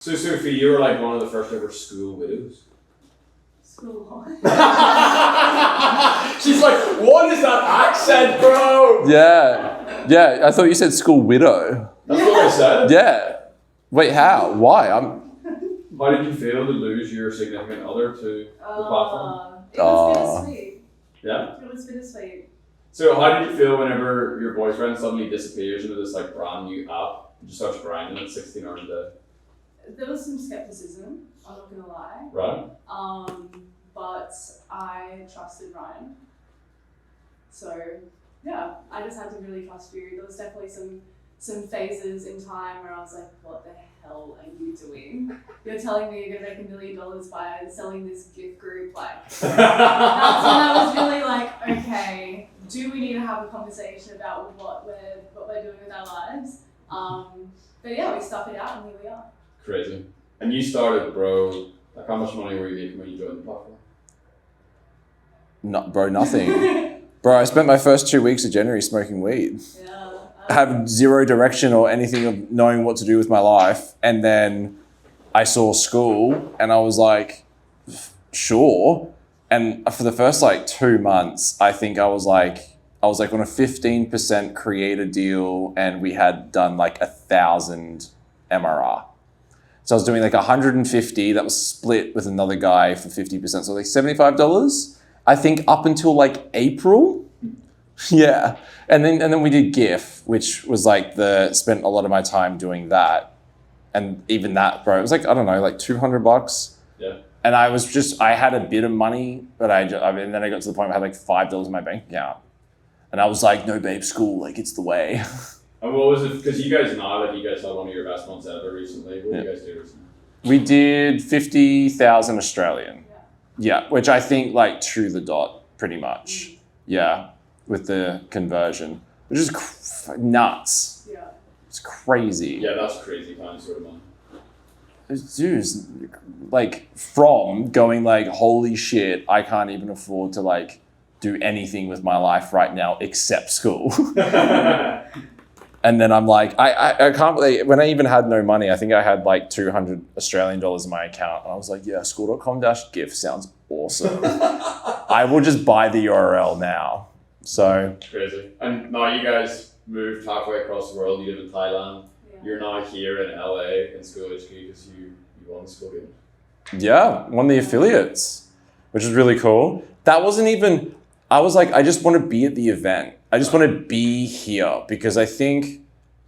So Sophie, you were like one of the first ever school widows. Skool what? She's like, what is that accent, bro? Yeah. I thought you said school widow. That's what I said. Yeah. Wait, how? Why? How did you feel to lose your significant other to the platform? It was bittersweet. Yeah? It was bittersweet. So how did you feel whenever your boyfriend suddenly disappears into this like brand new app and just starts grinding at 16 hours a day? There was some skepticism, I'm not gonna lie. Right. But I trusted Ryan. So yeah, I just had to really trust you. There was definitely some phases in time where I was like, what the hell are you doing? You're telling me you're gonna make $1 million by selling this gift group, like that's when I was really like, okay, do we need to have a conversation about what we're doing with our lives? But yeah, we stuck it out and here we are. Crazy. And you started, bro, like how much money were you making when you joined the platform? No, bro, nothing. Bro, I spent my first 2 weeks of January smoking weed. Yeah. I have zero direction or anything of knowing what to do with my life. And then I saw Skool and I was like, sure. And for the first like 2 months, I think I was like on a 15% creator deal and we had done like 1,000 MRR. So I was doing like 150, that was split with another guy for 50%. So like $75, I think up until like April. Yeah. And then we did GIF, which was like spent a lot of my time doing that. And even that, bro, it was like, I don't know, like $200. Yeah. And I had a bit of money, but and then I got to the point where I had like $5 in my bank account. And I was like, no, babe, Skool, like it's the way. And what was it? Because you guys know that you guys had one of your best months ever recently. What did you guys do recently? We did 50,000 Australian. Yeah, which I think like to the dot, pretty much. Yeah, with the conversion, which is nuts. Yeah. It's crazy. Yeah, that's crazy kind of sort of money. Dude, like from going like, holy shit, I can't even afford to like do anything with my life right now except Skool. And then I'm like, I can't believe, when I even had no money, I think I had like 200 Australian dollars in my account. And I was like, yeah, skool.com/gift sounds awesome. I will just buy the URL now. So. Crazy. And now you guys moved halfway across the world. You live in Thailand. Yeah. You're now here in LA in Skool HQ because you won the Skool game. Yeah, won the affiliates, which is really cool. That wasn't even, I was like, I just want to be at the event. I just want to be here because I think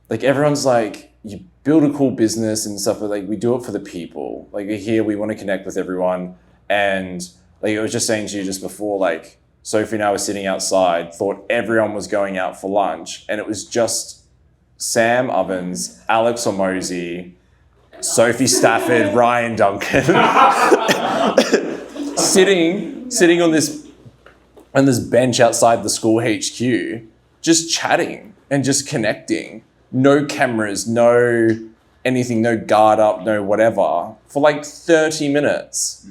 like everyone's like, you build a cool business and stuff, but like we do it for the people. Like we're here, we want to connect with everyone. And like I was just saying to you just before, like Sophie and I were sitting outside, thought everyone was going out for lunch. And it was just Sam Ovens, Alex Hormozi, Sophie Stafford, Ryan Duncan, sitting on this bench outside the school HQ, just chatting and just connecting. No cameras, no anything, no guard up, no whatever, for like 30 minutes.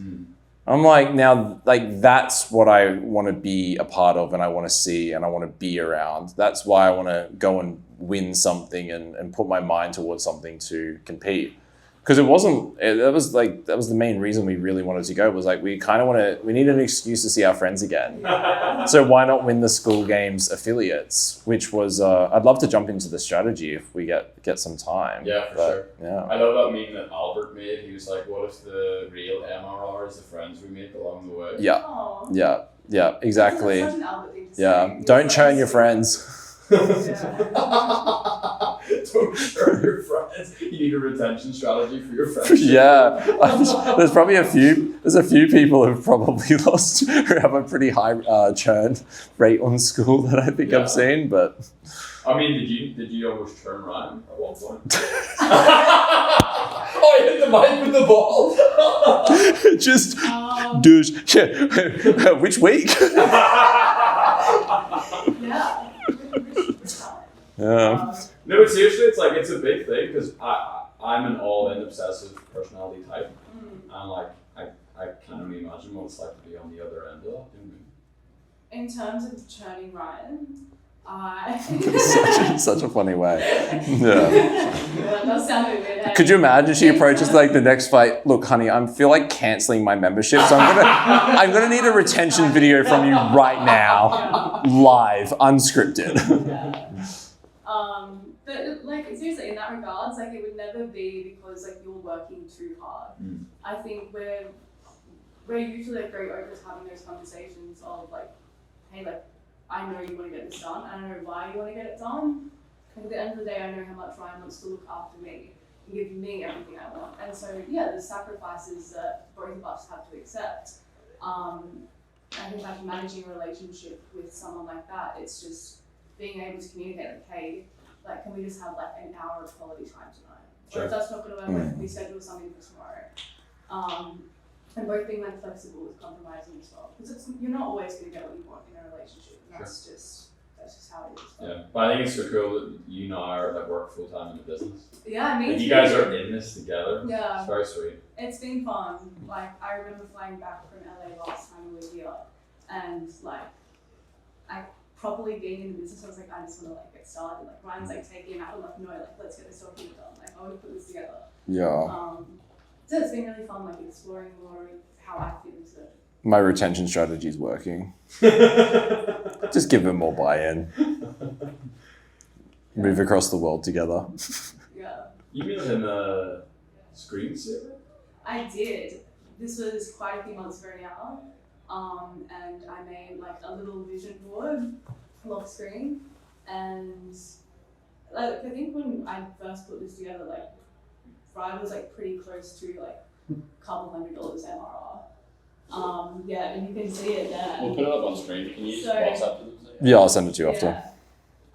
I'm like, now, like, that's what I want to be a part of and I want to see and I want to be around. That's why I want to go and win something and put my mind towards something to compete. Because that was the main reason we really wanted to go, was like, we need an excuse to see our friends again. So why not win the Skool Games affiliates, which was, I'd love to jump into the strategy if we get some time. Yeah, for sure. Yeah. I love that meme that Albert made. He was like, what if the real MRR is the friends we make along the way? Yeah. Aww. Yeah, exactly. That's such an Albert thing to say. Don't churn your friends. Don't churn your friends. You need a retention strategy for your friends. Yeah, there's a few people who've probably lost, who have a pretty high churn rate on Skool that I think I've seen, but. I mean, did you almost churn Ryan at one point? Oh, I hit the mic with the ball. Just, dude, yeah. Which week? Yeah. No, but seriously, it's a big thing because I'm an all-in obsessive personality type, and like I can't really imagine what it's like to be on the other end of that. In terms of churning Ryan, Such a funny way. Yeah. Yeah, that sounded weird. Hey? Could you imagine she approaches like the next flight? Look, honey, I feel like canceling my membership, so I'm gonna need a retention video from you right now, live, unscripted. Yeah. But like seriously, in that regards, like it would never be because like you're working too hard. I think we're usually like very open to having those conversations of like, hey, like I know you want to get this done. I don't know why you want to get it done. Like, at the end of the day, I know how much Ryan wants to look after me and give me everything I want. And so, yeah, there's sacrifices that both of us have to accept. I think like managing a relationship with someone like that, it's just being able to communicate like, hey, like can we just have like an hour of quality time tonight? Sure. Or if that's not going to work, we schedule something for tomorrow. And both being like flexible with compromising as well, because you're not always going to get what you want in a relationship. And that's just how it is. Yeah, but I think it's so cool that you now are like work full time in the business. Yeah, me like, too. you guys are in this together. Yeah, it's very sweet. It's been fun. Like I remember flying back from LA last time we were here, and like I properly being in the business, I was like, I just want to like get started. Like Ryan's like taking it out. I'm like, no, like let's get this document done. Like I want to put this together. Yeah. So it's been really fun, like exploring more how I fit into it. My retention strategy is working. Just give them more buy-in. Move across the world together. Yeah. You mean in a screensaver? I did. This was quite a few months ago now. And I made like a little vision board, lock screen, and like I think when I first put this together, like Ryan was like pretty close to like a couple $100 MRR. Yeah, and you can see it there. We'll put it up on screen. Can you just WhatsApp to them? Yeah, I'll send it to you after. Yeah.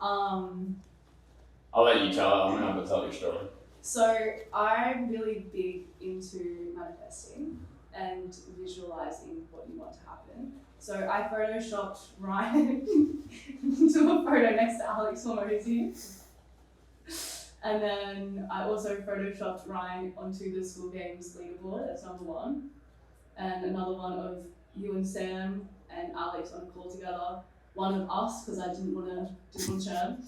I'll let you tell it. I'm going to tell your story. So I'm really big into manifesting and visualizing what you want to happen. So I photoshopped Ryan to a photo next to Alex Hormozi. And then I also photoshopped Ryan onto the school games leaderboard as #1. And another one of you and Sam and Alex on a call together. One of us, because I didn't want to churn.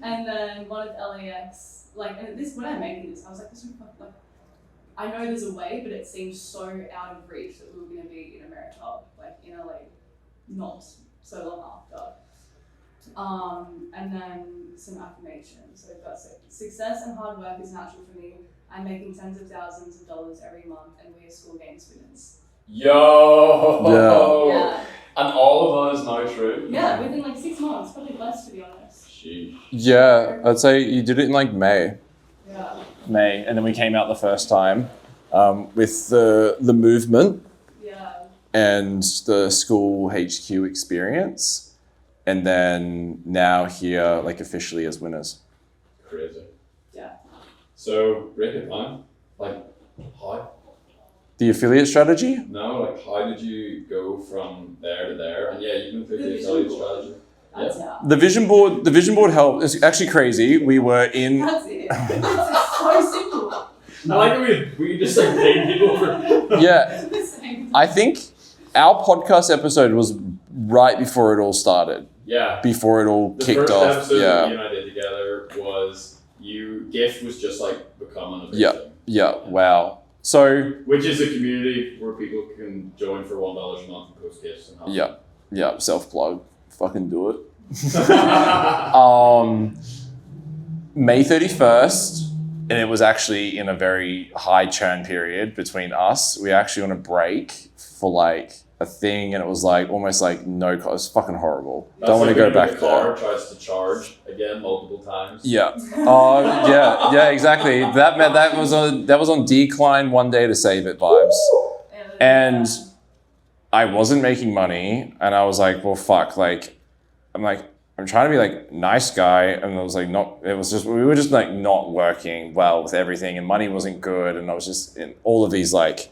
And then one of LAX. Like, and this, when I made this, I was like, this would like, I know there's a way, but it seems so out of reach that we were going to be in America, like in LA, not so long after. And then some affirmations. So we've got success and hard work is natural for me. I'm making tens of thousands of dollars every month, and we are school games winners. Yo! Yeah. And all of those now true? Yeah, within like 6 months, probably less to be honest. Sheesh. Yeah, I'd say you did it in like May. Yeah. May, and then we came out the first time with the movement and the school HQ experience, and then now here like officially as winners. Crazy. Yeah. So break it down. Like how? The affiliate strategy? No, like how did you go from there to there? And yeah, you can pick the affiliate strategy. Yeah. The vision board helped. It's actually crazy. We were in. That's it. It's so simple. I like that we just like paying people for. Yeah. I think our podcast episode was right before it all started. Yeah. Before it all kicked off. The first episode yeah. that you and I did together was GIF was just like becoming a big thing. Yeah. Wow. So. Which is a community where people can join for $1 a month and post GIFs and help. Yeah. Self plug. Fucking do it. May 31st, and it was actually in a very high churn period between us. We actually on a break for like a thing, and it was like almost like no cost. It's fucking horrible. That's don't want to like go when back the car there. tries to charge again multiple times. Yeah. Yeah, exactly. That was on decline, one day to save it vibes. And I wasn't making money, and I was like, well, fuck, like, I'm trying to be like nice guy, and I was like we were just like not working well with everything, and money wasn't good, and I was just in all of these like,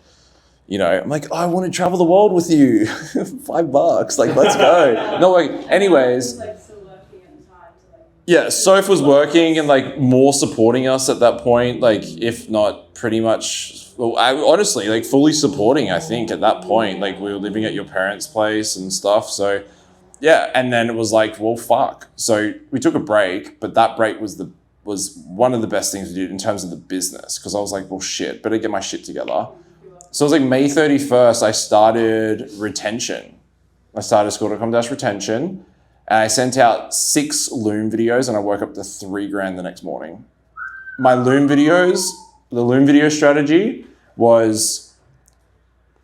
you know, I'm like, I want to travel the world with you. $5, like let's go. No, like anyways. Yeah, Soph was working and like more supporting us at that point, like if not pretty much, well, honestly, like fully supporting, I think at that point, like we were living at your parents' place and stuff. So yeah, and then it was like, well, fuck. So we took a break, but that break was one of the best things we did in terms of the business, because I was like, well, shit, better get my shit together. So it was like May 31st, I started retention. I started Skool.com-retention, and I sent out 6 Loom videos, and I woke up to $3,000 the next morning. My Loom videos, the Loom video strategy was,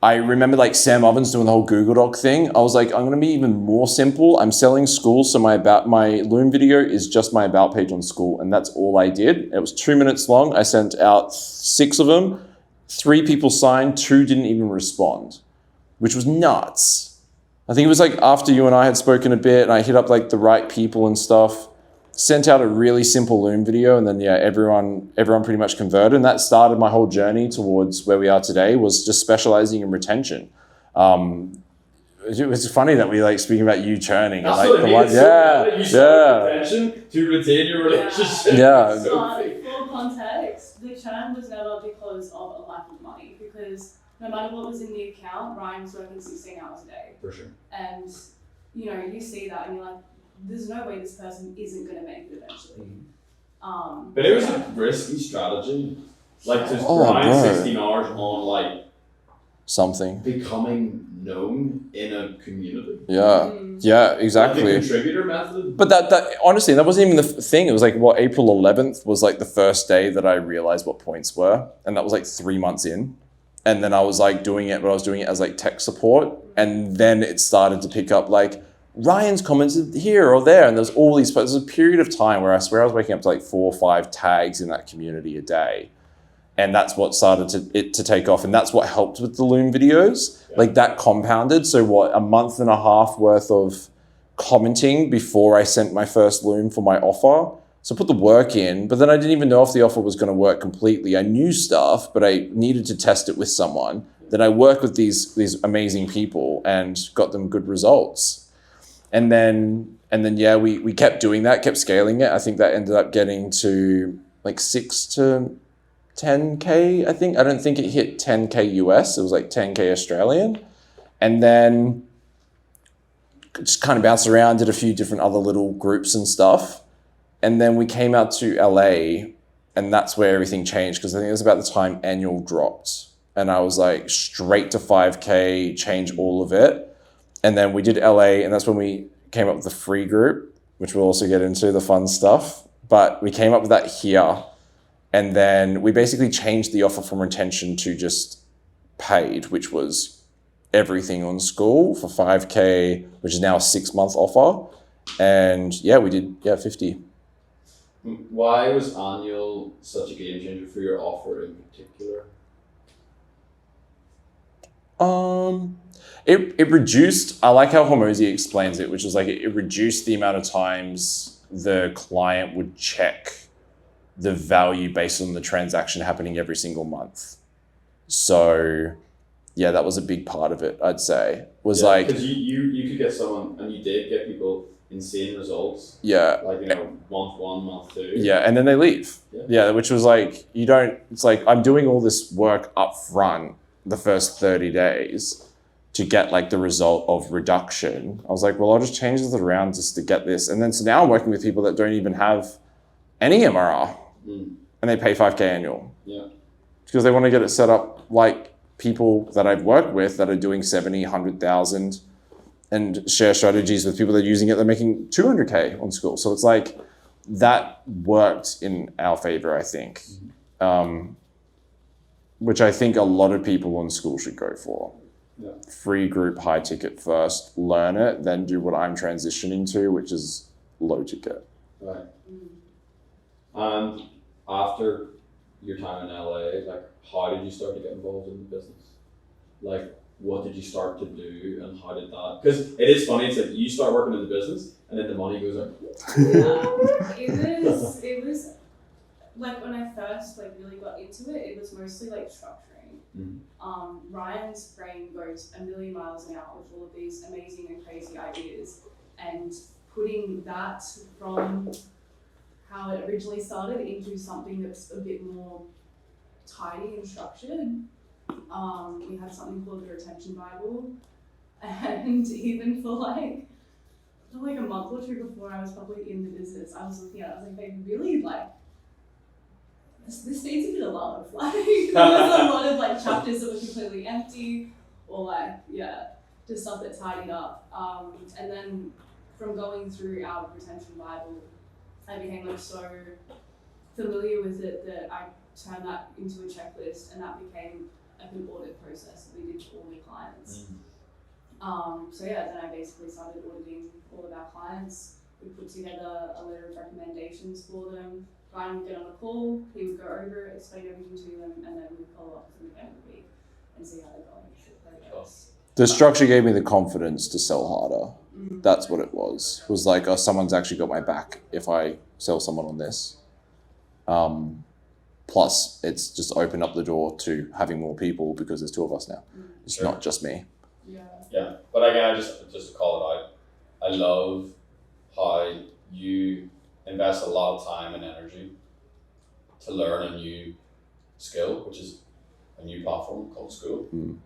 I remember like Sam Ovens doing the whole Google Doc thing. I was like, I'm gonna be even more simple. I'm selling Skool, so my Loom video is just my about page on Skool, and that's all I did. It was 2 minutes long. I sent out 6 of them. 3 people signed, 2 didn't even respond, which was nuts. I think it was like after you and I had spoken a bit, and I hit up like the right people and stuff, sent out a really simple Loom video, and then everyone pretty much converted, and that started my whole journey towards where we are today, was just specializing in retention. It was funny that we like speaking about you churning. That's like what the it one, is. You start retention to retain your relationship. Yeah. For context, the churn was never because of a lack of money, because no matter what was in the account, Ryan was working 16 hours a day. For sure. And you see that and you're like, there's no way this person isn't going to make it eventually. But it was a risky strategy, like to grind 16 hours on like something becoming known in a community. Yeah, exactly. Like the contributor method. But that honestly, that wasn't even the thing. It was like April 11th was like the first day that I realized what points were, and that was like 3 months in. And then I was like doing it, but I was doing it as like tech support, and then it started to pick up like Ryan's commented here or there, and there's all these. There's a period of time where I swear I was waking up to like 4 or 5 tags in that community a day, and that's what started to take off, and that's what helped with the Loom videos. Yeah. Like that compounded. So a month and a half worth of commenting before I sent my first Loom for my offer. So I put the work in, but then I didn't even know if the offer was going to work completely. I knew stuff, but I needed to test it with someone. Then I worked with these amazing people and got them good results. And then we kept doing that, kept scaling it. I think that ended up getting to like 6 to 10K, I think. I don't think it hit 10K US. It was like 10K Australian. And then just kind of bounced around, did a few different other little groups and stuff. And then we came out to LA, and that's where everything changed, because I think it was about the time annual dropped. And I was like straight to 5K, change all of it. And then we did LA, and that's when we came up with the free group, which we'll also get into the fun stuff. But we came up with that here. And then we basically changed the offer from retention to just paid, which was everything on Skool for 5K, which is now a 6-month offer. And we did 50. Why was annual such a game changer for your offer in particular? It reduced, I like how Hormozi explains it, which is like it reduced the amount of times the client would check the value based on the transaction happening every single month. So that was a big part of it, I'd say. Was like, because you could get someone, and you did get people insane results. Yeah. Like, month 1, month 2. Yeah, and then they leave. Yeah, which was like, it's like I'm doing all this work up front the first 30 days to get like the result of reduction. I was like, well, I'll just change this around just to get this. And then so now I'm working with people that don't even have any MRR, and they pay 5K annual. Yeah. Because they want to get it set up like people that I've worked with that are doing 70, 100,000 and share strategies with people that are using it. They're making 200K on Skool. So it's like that worked in our favor, I think, which I think a lot of people on Skool should go for. Yeah. Free group, high ticket first, learn it, then do what I'm transitioning to, which is low ticket. Right. And after your time in LA, like, how did you start to get involved in the business? Like, what did you start to do, and how did that? Because it is funny. It's like you start working in the business, and then the money goes out. It was like when I first really got into it. It was mostly like structuring. Ryan's brain goes a million miles an hour with all of these amazing and crazy ideas, and putting that from how it originally started into something that's a bit more tidy and structured. We had something called the Retention Bible, and even for like a month or two before I was probably in the business, I was looking at it, I was like, they really like, this needs a bit of love. Like, there was a lot of like chapters that were completely empty, or like, just stuff that tidied up. And then from going through our retention Bible, I became like so familiar with it that I turned that into a checklist, and that became like an audit process that we did for all the clients. So then I basically started auditing all of our clients. We put together a letter of recommendations for them. Ryan would get on a call, he would go over it, explain everything to them, and then we'd follow up with them again in the week and see how they're going. The structure gave me the confidence to sell harder. That's what it was. It was like, oh, someone's actually got my back if I sell someone on this. Plus, it's just opened up the door to having more people because there's two of us now. It's not just me. Yeah, but again, just to call it out, I love how you invest a lot of time and energy to learn a new skill, which is a new platform called Skool.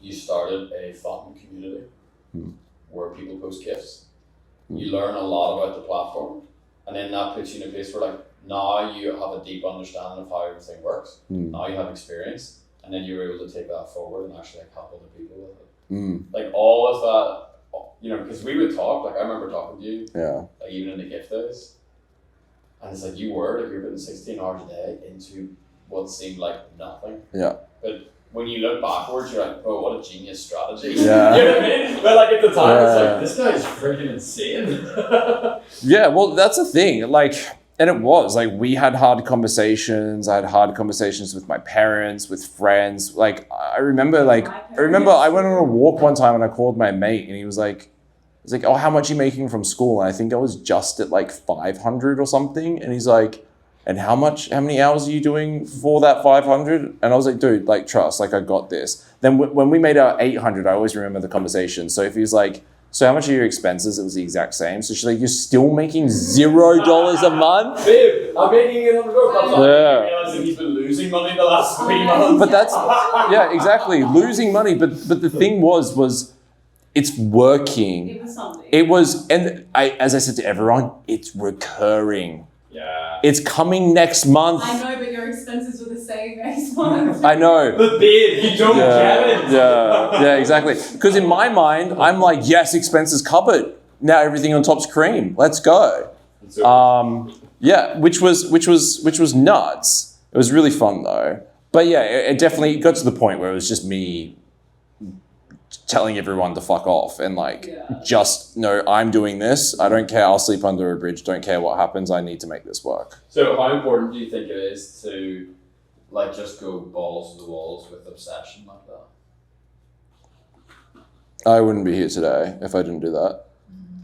You started a fun community where people post gifts. You learn a lot about the platform, and then that puts you in a place where like now you have a deep understanding of how everything works. Now you have experience, and then you're able to take that forward and actually like help other people with it. Like all of that, you know, because we would talk, like I remember talking to you, like even in the gift days, and it's like you were putting 16 hours a day into what seemed like nothing. But when you look backwards, you're like, oh, what a genius strategy. You know what I mean? But like at the time, it's like, this guy's freaking insane. Well, that's the thing. Like, and it was like we had hard conversations. I had hard conversations with my parents, with friends. Like I remember I went on a walk one time and I called my mate and he was like, oh, how much are you making from school? And I think I was just at like 500 or something. And he's like, and how many hours are you doing for that 500? And I was like, dude, like trust, like I got this. Then when we made our 800, I always remember the conversation. So if he's like, so how much are your expenses? It was the exact same. So she's like, you're still making $0 a month? Babe, I'm making it on the road. I realizing he's been losing money the last 3 months. But that's, exactly, losing money. But the thing was it's working. It was something. It was, and as I said to everyone, it's recurring. Yeah. It's coming next month. I know, but your expenses were the same next month. I know. But babe, you don't get it. Yeah, exactly. Because in my mind, I'm like, yes, expenses covered. Now everything on top's cream. Let's go. Which was nuts. It was really fun though. But yeah, it definitely got to the point where it was just me telling everyone to fuck off and just no, I'm doing this. I don't care. I'll sleep under a bridge. Don't care what happens. I need to make this work. So how important do you think it is to just go balls to the walls with obsession like that? I wouldn't be here today if I didn't do that.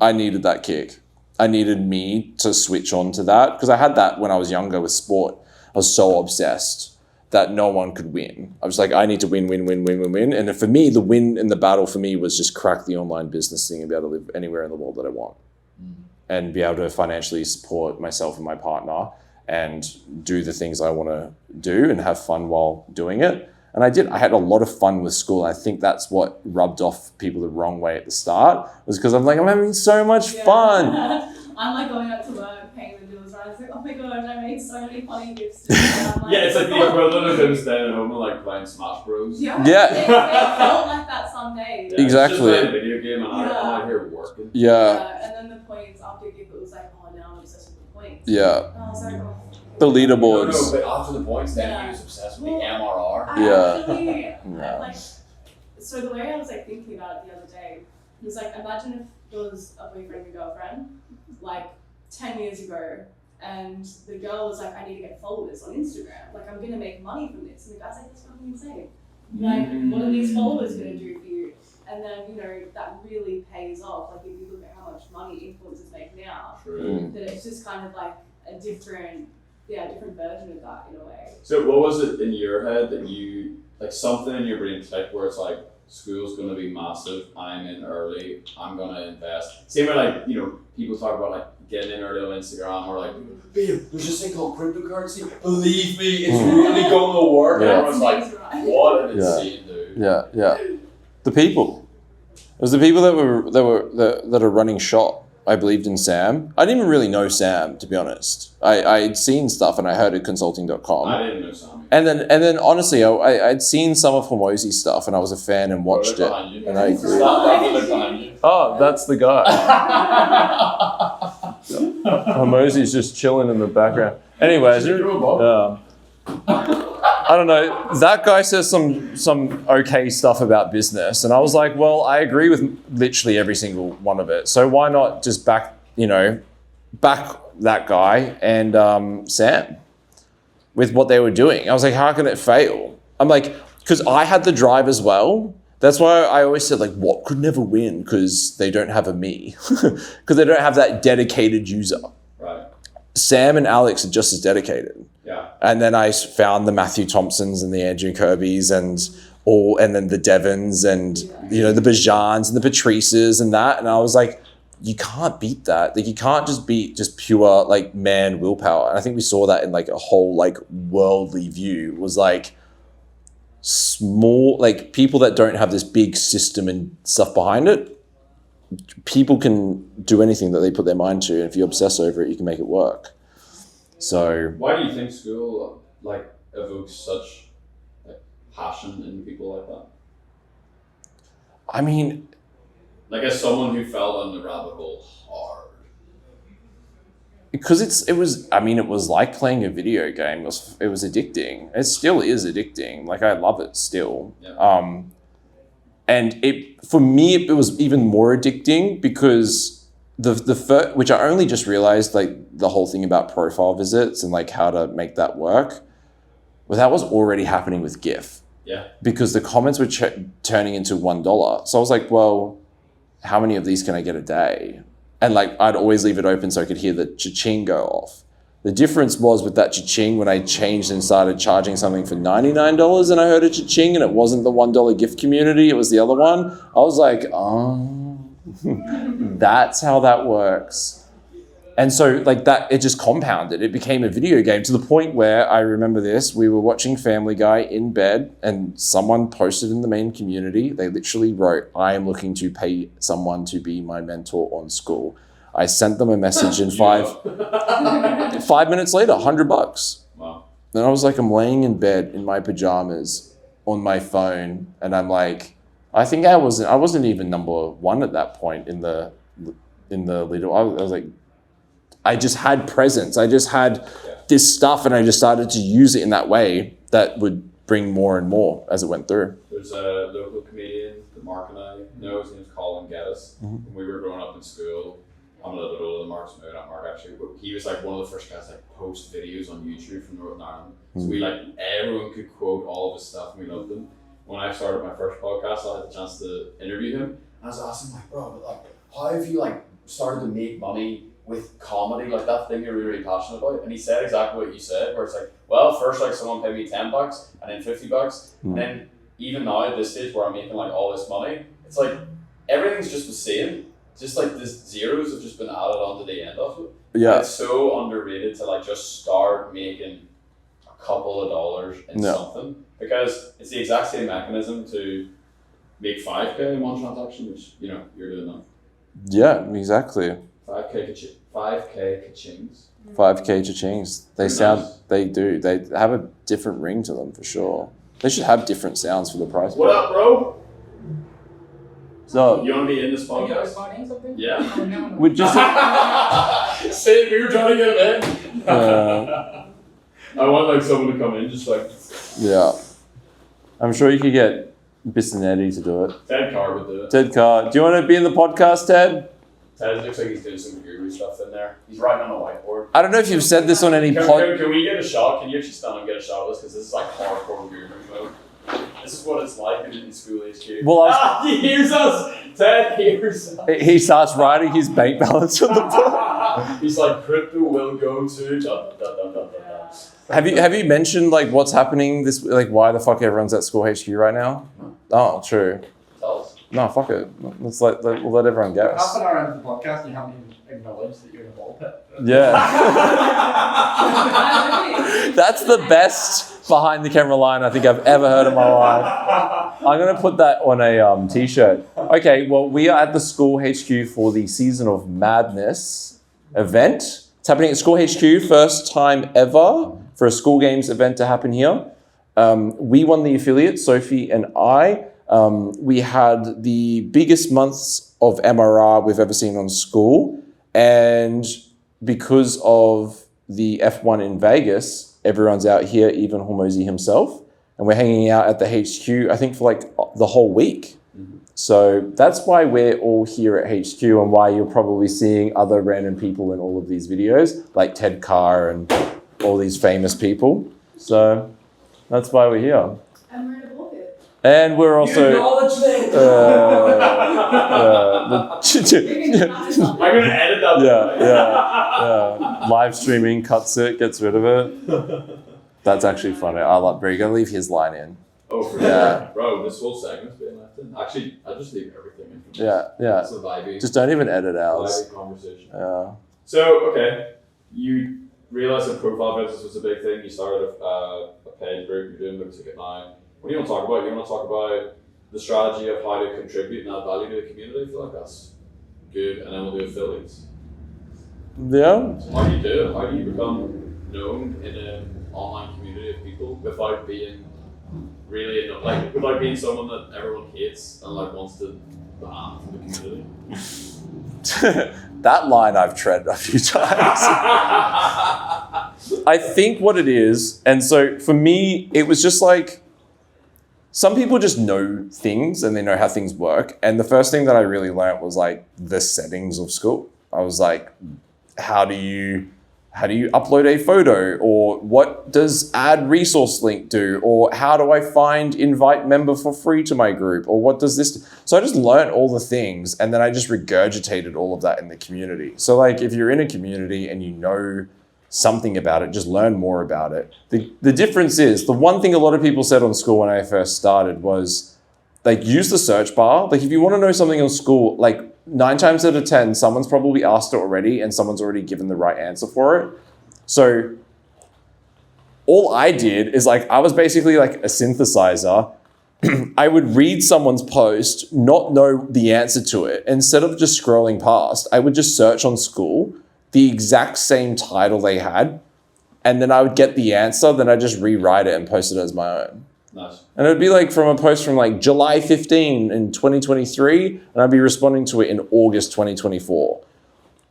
I needed that kick. I needed me to switch on to that because I had that when I was younger with sport. I was so obsessed that no one could win. I was like, I need to win. And for me, the win in the battle for me was just crack the online business thing and be able to live anywhere in the world that I want. And be able to financially support myself and my partner and do the things I want to do and have fun while doing it. And I did. I had a lot of fun with school. I think that's what rubbed off people the wrong way at the start was because I'm like, I'm having so much fun. I'm like going out to work, paying the bills, right? It's like, oh my god, I made so many funny gifts today. It's like the equivalent of him staying at home and like playing Smash Bros. It felt like that some days. Yeah, exactly. Just playing a video game and I'm out here working. And then the points after gift, it was like, oh, now I'm obsessed with the points. Yeah. And I was like, oh. The leaderboards. No, but after the points, then he was obsessed with the MRR. So the way I was like thinking about it the other day was like, imagine if there was a boyfriend and girlfriend like 10 years ago, and the girl was like, I need to get followers on Instagram. Like, I'm gonna make money from this. And the guy's like, that's fucking insane. Like, what are these followers gonna do for you? And then, that really pays off. Like, if you look at how much money influencers make now, that it's just kind of like a different version of that in a way. So what was it in your head that you, like something in your brain clicked where it's like, school's going to be massive, I'm in early, I'm going to invest. Same way people talk about like getting in early on Instagram or like, babe, there's this thing called cryptocurrency, believe me, it's really going to work. And everyone's like, what an insane dude. Yeah. The people. It was the people that are running shop. I believed in Sam. I didn't even really know Sam, to be honest. I'd seen stuff and I heard at consulting.com. I didn't know Sam. And then honestly, I'd seen some of Hormozi's stuff and I was a fan and watched it. And I agreed. Oh, that's the guy. Hormozi's just chilling in the background. Anyways, I don't know. That guy says some okay stuff about business, and I was like, well, I agree with literally every single one of it. So why not just back that guy and Sam with what they were doing? I was like, how can it fail? I'm like, because I had the drive as well. That's why I always said, like, what could never win? Because they don't have a me, because they don't have that dedicated user. Right. Sam and Alex are just as dedicated. Yeah. And then I found the Matthew Thompsons and the Andrew Kirbys and then the Devons and the Bajans and the Patrices and that. And I was like, you can't beat that. Like, you can't just beat just pure like man willpower. And I think we saw that in like a whole like worldly view was like small, like people that don't have this big system and stuff behind it. People can do anything that they put their mind to. And if you obsess over it, you can make it work. So why do you think school like evokes such like passion in people like that? I mean, like as someone who fell down the rabbit hole hard. Because it was like playing a video game. It was addicting. It still is addicting. Like I love it still. Yeah. And for me it was even more addicting because the first, which I only just realized, like the whole thing about profile visits and like how to make that work, well, that was already happening with GIF. Yeah. Because the comments were turning into $1. So I was like, well, how many of these can I get a day? And like I'd always leave it open so I could hear the cha-ching go off. The difference was with that cha-ching when I changed and started charging something for $99 and I heard a cha-ching and it wasn't the $1 gift community, it was the other one. I was like, oh. That's how that works. And so like that, it just compounded. It became a video game to the point where I remember this, we were watching Family Guy in bed and someone posted in the main community, they literally wrote, I am looking to pay someone to be my mentor on Skool. I sent them a message in 5 minutes later, $100. Wow. Then I was like, I'm laying in bed in my pajamas on my phone and I'm like, I think I wasn't even number one at that point in the little. I was like, I just had presence. I just had this stuff, and I just started to use it in that way that would bring more and more as it went through. There's a local comedian that Mark and I know. His name's Colin Geddes. Mm-hmm. When we were growing up in school, I'm a little bit older than Mark, so maybe not Mark actually, but he was like one of the first guys that post videos on YouTube from Northern Ireland. So we like everyone could quote all of his stuff, and we loved them. When I started my first podcast, I had the chance to interview him. I was asking like, bro, but like, how have you like started to make money with comedy, like that thing you're really passionate about? And he said exactly what you said, where it's like, well, first like someone paid me $10 and then $50, and then even now at this stage where I'm making like all this money, it's like everything's just the same. Just like this zeros have just been added onto the end of it. Yeah. It's so underrated to like just start making a couple of dollars in something. Because it's the exact same mechanism to make 5K in one transaction, which you're doing now. Yeah, exactly. 5K ka-chings. 5K cha-chings. They do. They have a different ring to them for sure. They should have different sounds for the price. What up, bro? So you want to be in this podcast? Yeah. We just Say we were trying to get him in. I want like someone to come in, just like. Yeah. I'm sure you could get Bisonetti to do it. Ted Carr would do it. Ted Carr. Do you want to be in the podcast, Ted? Ted looks like he's doing some guru stuff in there. He's writing on a whiteboard. I don't know if you've said this on any Can we get a shot? Can you actually stand and get a shot of this? Because this is like hardcore guru mode. This is what it's like in Skool HQ. Well, he hears us! Ted hears us! He starts writing his bank balance on the board. He's like, crypto will go to... Have you mentioned like what's happening this, like why the fuck everyone's at Skool HQ right now? Oh, true. Tell us. No, fuck it. We'll let everyone guess. Half an hour into the podcast and you haven't even acknowledged that you're in a ball pit. Yeah. That's the best behind the camera line I think I've ever heard in my life. I'm gonna put that on a t-shirt. Okay, well, we are at the Skool HQ for the Season of Madness event. It's happening at Skool HQ, first time ever for a school games event to happen here. We won the affiliate, Sophie and I. We had the biggest months of MRR we've ever seen on Skool. And because of the F1 in Vegas, everyone's out here, even Hormozi himself. And we're hanging out at the HQ, I think, for like the whole week. So that's why we're all here at HQ and why you're probably seeing other random people in all of these videos, like Ted Carr and all these famous people. So that's why we're here. And we're in a ball pit. And we're also... Acknowledge that. I'm going to edit that. Yeah. Live streaming cuts it, gets rid of it. That's actually funny. We're going to leave his line in. Oh, for sure. Yeah. Bro, this whole segment's being left in. Actually, I just leave everything in. Yeah. It's a vibey, Just don't even edit ours. vibey conversation. Yeah. So, okay, you realized that profile business was a big thing. You started a paid group. You're doing Loom Ticket now. What do you want to talk about? You want to talk about the strategy of how to contribute and add value to the community? I feel like that's good. And then we'll do affiliates. Yeah. So how do you do it? How do you become known in an online community of people without being really, like, without being someone that everyone hates and like wants to ban from the community? That line I've tread a few times. I think what it is, and so for me, it was just like, some people just know things and they know how things work. And the first thing that I really learned was like the settings of Skool. I was like, how do you upload a photo, or what does add resource link do, or how do I find invite member for free to my group, or what does this do? So I just learned all the things and then I just regurgitated all of that in the community. So like if you're in a community and you know something about it, just learn more about it. The difference is, the one thing a lot of people said on Skool when I first started was like, use the search bar. Like if you want to know something on Skool, like 9 times out of 10, someone's probably asked it already and someone's already given the right answer for it. So all I did is like, I was basically like a synthesizer. I would read someone's post, not know the answer to it. Instead of just scrolling past, I would just search on Skool, the exact same title they had, and then I would get the answer, then I just rewrite it and post it as my own. Nice. And it would be like from a post from like July 15 in 2023, and I'd be responding to it in August 2024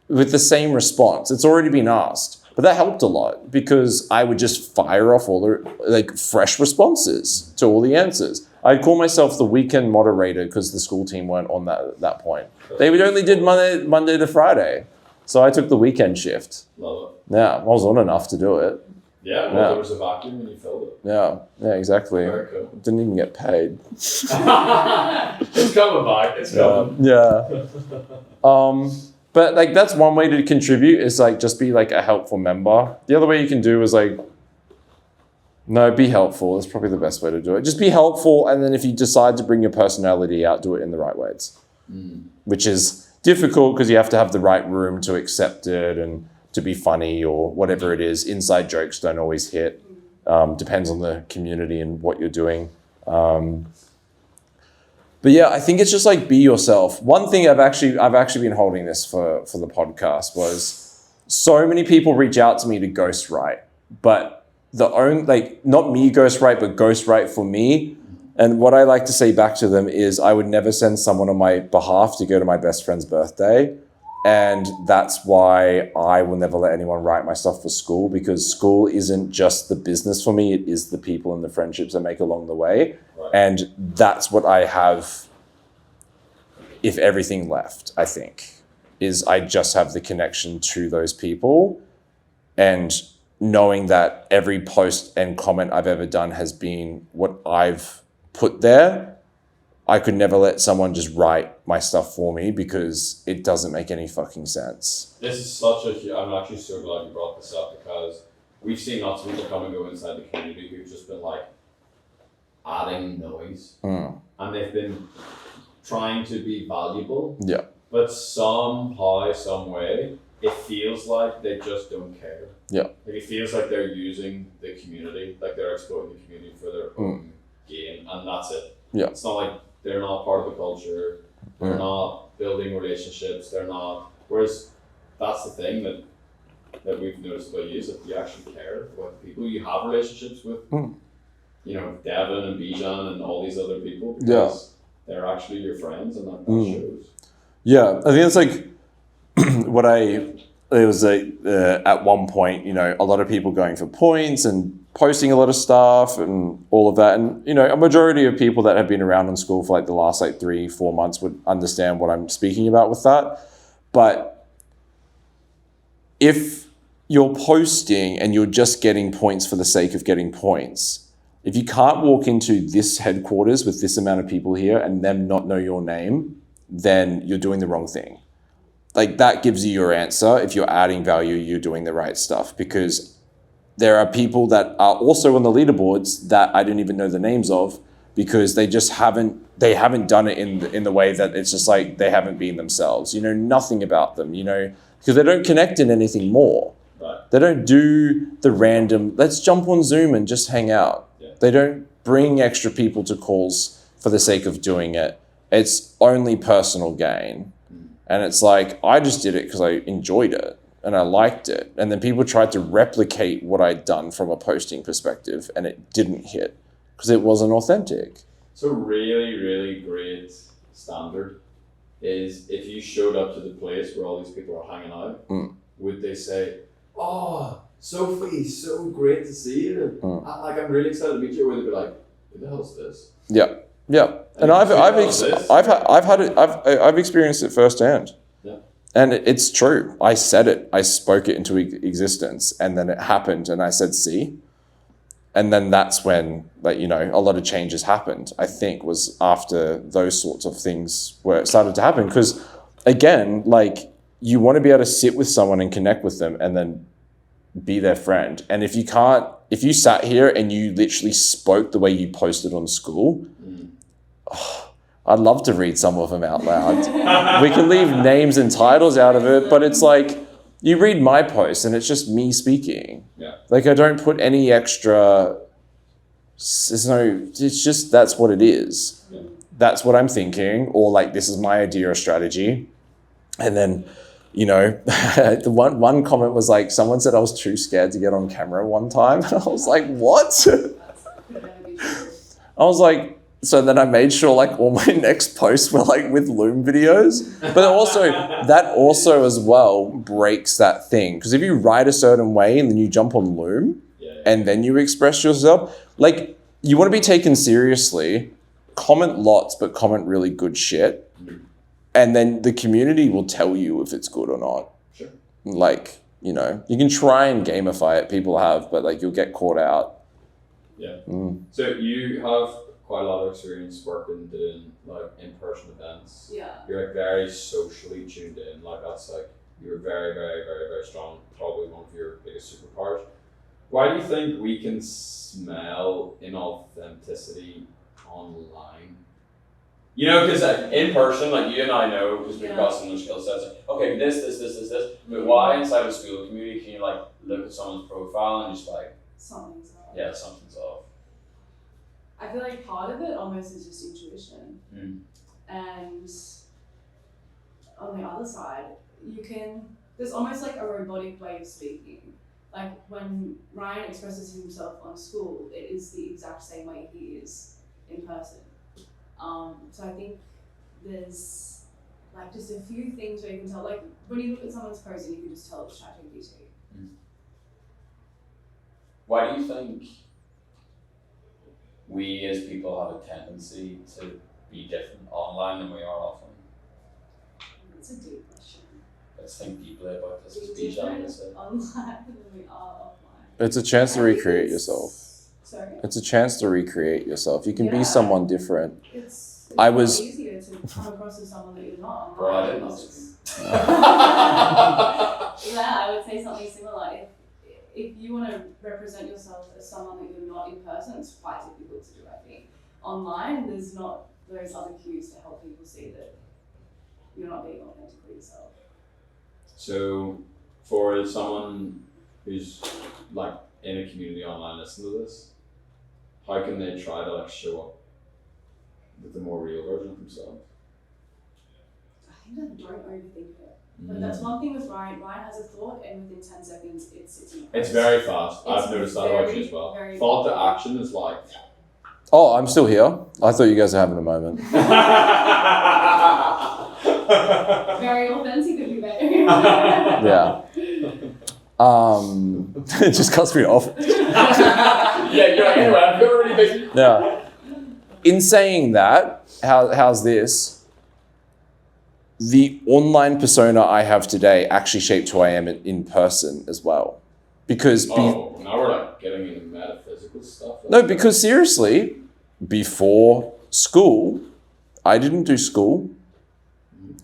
with the same response. It's already been asked. But that helped a lot because I would just fire off all the like fresh responses to all the answers. I'd call myself the weekend moderator because the Skool team weren't on that at that point. They only did Monday to Friday. So I took the weekend shift. Love Yeah, I was on enough to do it. it. Yeah, well, Yeah. there was a vacuum when you filled it. Yeah, exactly. Very cool. Didn't even get paid. It's coming back. It's coming. Yeah. But like that's one way to contribute, is like just be like a helpful member. The other way you can do is like, no, be helpful. That's probably the best way to do it. Just be helpful, and then if you decide to bring your personality out, do it in the right ways. Which is difficult because you have to have the right room to accept it and to be funny or whatever it is. Inside jokes don't always hit. Depends on the community and what you're doing. But yeah, I think it's just like be yourself. One thing I've actually been holding this for the podcast was so many people reach out to me to ghostwrite, but not me ghostwrite, but ghostwrite for me. And what I like to say back to them is I would never send someone on my behalf to go to my best friend's birthday. And that's why I will never let anyone write my stuff for Skool, because Skool isn't just the business for me. It is the people and the friendships I make along the way. Right. And that's what I have, if everything left, I think, is I just have the connection to those people, and knowing that every post and comment I've ever done has been what I've put there. I could never let someone just write my stuff for me because it doesn't make any fucking sense. This is I'm actually so glad you brought this up, because we've seen lots of people come and go inside the community who've just been like adding noise. And they've been trying to be valuable. Yeah. But somehow, some way, it feels like they just don't care. Yeah. Like it feels like they're using the community, like they're exploiting the community for their own gain, and that's it. Yeah. It's not like they're not part of the culture. They're not building relationships. They're not. Whereas that's the thing that we've noticed about you is that you actually care about the people you have relationships with. You know, Devin and Bijan and all these other people, because they're actually your friends, and that shows. Yeah, I think it's like it was at one point, you know, a lot of people going for points and posting a lot of stuff and all of that. And, you know, a majority of people that have been around in Skool for like the last like 3-4 months would understand what I'm speaking about with that. But if you're posting and you're just getting points for the sake of getting points, if you can't walk into this headquarters with this amount of people here and them not know your name, then you're doing the wrong thing. Like, that gives you your answer. If you're adding value, you're doing the right stuff, because there are people that are also on the leaderboards that I didn't even know the names of, because they just haven't done it in the way that it's just like they haven't been themselves. You know nothing about them, you know, because they don't connect in anything more. Right. They don't do the random, let's jump on Zoom and just hang out. Yeah. They don't bring extra people to calls for the sake of doing it. It's only personal gain. And it's like, I just did it because I enjoyed it and I liked it. And then people tried to replicate what I'd done from a posting perspective, and it didn't hit because it wasn't authentic. So really, really great standard is if you showed up to the place where all these people are hanging out, would they say, "Oh, Sophie, so great to see you. I'm really excited to meet you," or would they be like, "Who the hell is this?" Yeah. Yeah, and I've experienced it firsthand. Yeah, and it's true. I said it. I spoke it into existence, and then it happened. And I said, "See," and then that's when, like, you know, a lot of changes happened. I think was after those sorts of things where it started to happen. Because again, like, you want to be able to sit with someone and connect with them, and then be their friend. And if you can't, if you sat here and you literally spoke the way you posted on Skool. I'd love to read some of them out loud. We can leave names and titles out of it, but it's like, you read my post and it's just me speaking. Yeah. Like, I don't put any extra, it's just, that's what it is. Yeah. That's what I'm thinking, or like, this is my idea or strategy. And then, you know, the one comment was like, someone said I was too scared to get on camera one time. And I was like, what? I was like, so then I made sure like all my next posts were like with Loom videos. But also, that also as well breaks that thing. Because if you write a certain way and then you jump on Loom and then you express yourself, like, you want to be taken seriously, comment lots, but comment really good shit. And then the community will tell you if it's good or not. Sure. Like, you know, you can try and gamify it, people have, but like, you'll get caught out. Yeah. So you have quite a lot of experience working doing like in-person events. Yeah. You're like very socially tuned in. Like, that's like, you're very, very, very, very strong. Probably one of your biggest superpowers. Why do you think we can smell inauthenticity online? You know, because like, in person, like you and I know, because we've got similar skill sets. Like, okay, this. But why inside of a Skool community can you like look at someone's profile and just like, something's off? Yeah, something's off. I feel like part of it almost is just intuition. And on the other side, there's almost like a robotic way of speaking. Like, when Ryan expresses himself on Skool, it is the exact same way he is in person. So I think there's like just a few things where you can tell, like when you look at someone's post and you can just tell it's ChatGPT. Why do you think we as people have a tendency to be different online than we are offline? It's a deep question. Let's think deeply about this. We're different online than we are offline. It's a chance to recreate yourself. Sorry? It's a chance to recreate yourself. You can be someone different. It's I was easier to come across as someone that you're not. Right. Yeah, I would say something similar. If you want to represent yourself as someone that you're not in person, it's quite difficult to do, I think. Online, there's not those other cues to help people see that you're not being authentically yourself. So, for someone who's like in a community online listening to this, how can they try to like show up with the more real version of themselves? think that don't overthink it. Like that's one thing with Ryan. Ryan has a thought, and within 10 seconds, it's in It's very fast. I've It's noticed that about you as well. Thought to action is like. Oh, I'm still here. I thought you guys were having a moment. very authentic of you, mate. Yeah. It just cuts me off. Yeah, you're like, anyway, I'm feeling really big. Yeah. In saying that, how's this? The online persona I have today actually shaped who I am in person as well. Because now we're like getting into metaphysical stuff. no, because seriously, before school, I didn't do school.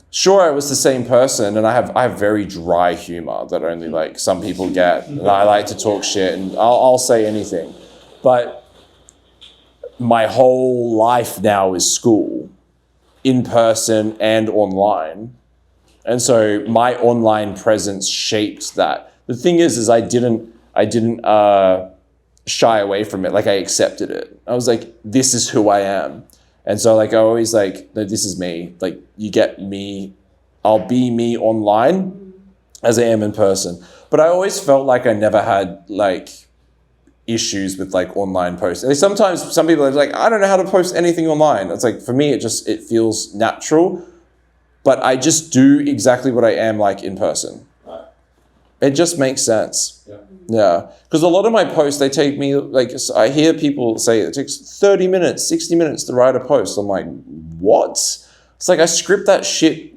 Sure, I was the same person, and I have very dry humor that only like some people get, and I like to talk shit, and I'll say anything. But my whole life now is school, in person and online, and so my online presence shaped that. The thing is I didn't shy away from it. Like I accepted it. I was like, this is who I am. And so like I always like, no, this is me. Like you get me, I'll be me online as I am in person. But I always felt like I never had like issues with like online posts. And sometimes some people are like, I don't know how to post anything online. It's like, for me, it feels natural, but I just do exactly what I am like in person. Right. It just makes sense. Yeah. Yeah, because a lot of my posts, they take me, like, I hear people say it takes 30 minutes, 60 minutes to write a post. I'm like, what? It's like I script that shit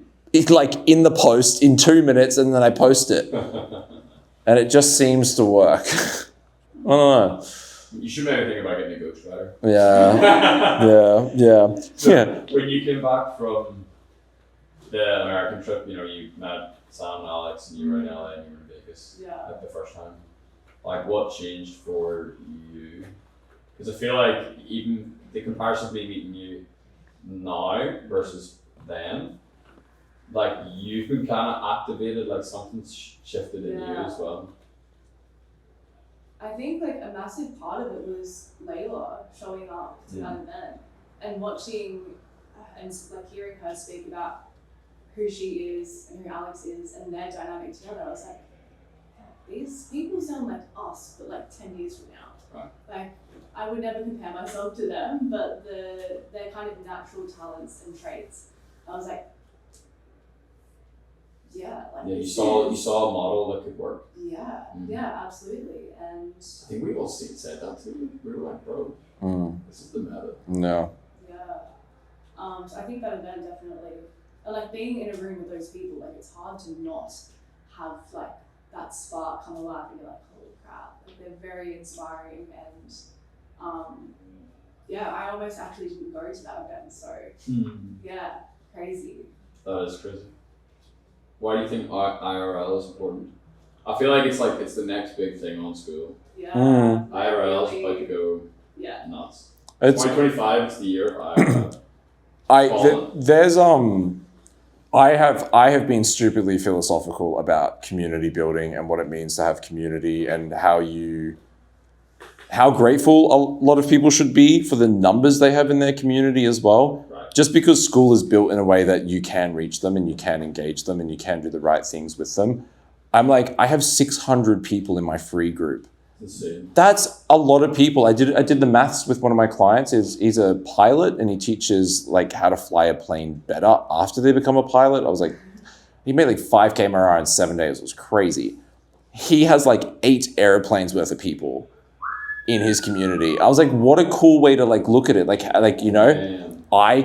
like in the post in 2 minutes and then I post it. And it just seems to work. I don't know. You should maybe think about getting a ghostwriter. Yeah. So when you came back from the American trip, you met Sam and Alex and you were in LA and you were in Vegas like the first time. Like what changed for you? Because I feel like even the comparison of me meeting you now versus then, like you've been kind of activated, like something's shifted in you as well. I think like a massive part of it was Layla showing up to that event and watching and like hearing her speak about who she is and who Alex is and their dynamic together. I was like, these people sound like us, but like 10 years from now. Right. Like I would never compare myself to them, but their kind of natural talents and traits. I was like, yeah, like you saw a model that could work. Yeah, absolutely. And I think we all said that too. We were like, bro, this is the meta. No. Yeah. So I think that event definitely, and like being in a room with those people, like it's hard to not have like that spark come alive and you're like, holy crap, like they're very inspiring and I almost actually didn't go to that event, so crazy. That is crazy. Why do you think IRL is important? I feel like it's the next big thing on Skool. Yeah. IRL is about to go nuts. It's 2025 is the year of IRL. I have been stupidly philosophical about community building and what it means to have community and how grateful a lot of people should be for the numbers they have in their community as well. Right. Just because Skool is built in a way that you can reach them and you can engage them and you can do the right things with them. I'm like, I have 600 people in my free group. Insane. That's a lot of people. I did the maths with one of my clients. He's a pilot and he teaches like how to fly a plane better after they become a pilot. I was like, he made like 5K MRR in 7 days. It was crazy. He has like 8 airplanes worth of people in his community. I was like, what a cool way to like look at it. I